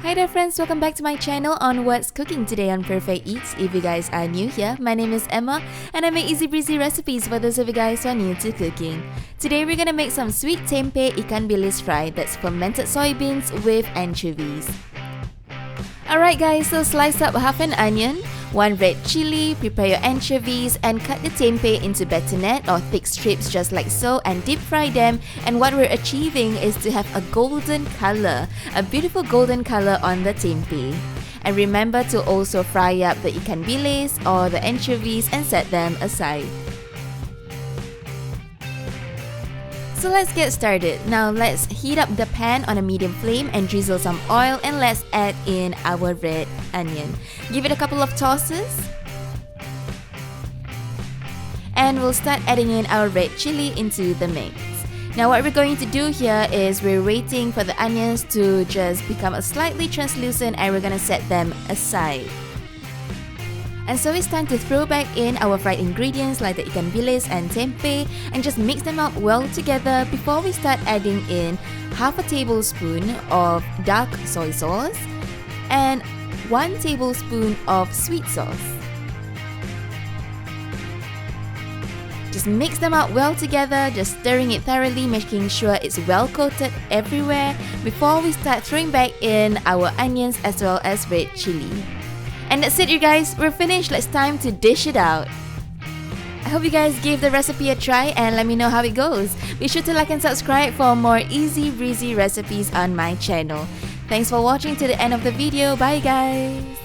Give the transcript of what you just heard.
Hi there friends, welcome back to my channel on What's Cooking today on Perfect Eats. If you guys are new here, my name is Emma and I make easy breezy recipes for those of you guys who are new to cooking. Today we're gonna make some sweet Tempe Ikan Bilis fry, that's fermented soybeans with anchovies. Alright guys, so slice up half an onion, 1 red chilli, prepare your anchovies and cut the tempeh into batonnet or thick strips just like so and deep fry them. And what we're achieving is to have a golden color, a beautiful golden color on the tempeh. And remember to also fry up the ikan bilis or the anchovies and set them aside. So let's get started. Now let's heat up the pan on a medium flame and drizzle some oil, and let's add in our red onion. Give it a couple of tosses. And we'll start adding in our red chili into the mix. Now what we're going to do here is we're waiting for the onions to just become a slightly translucent and we're gonna set them aside. And so it's time to throw back in our fried ingredients like the ikan bilis and tempeh and just mix them up well together before we start adding in half a tablespoon of dark soy sauce and 1 tablespoon of sweet sauce. Just mix them up well together, just stirring it thoroughly, making sure it's well coated everywhere before we start throwing back in our onions as well as red chili. And that's it you guys, we're finished. It's time to dish it out. I hope you guys gave the recipe a try and let me know how it goes. Be sure to like and subscribe for more easy breezy recipes on my channel. Thanks for watching to the end of the video. Bye guys!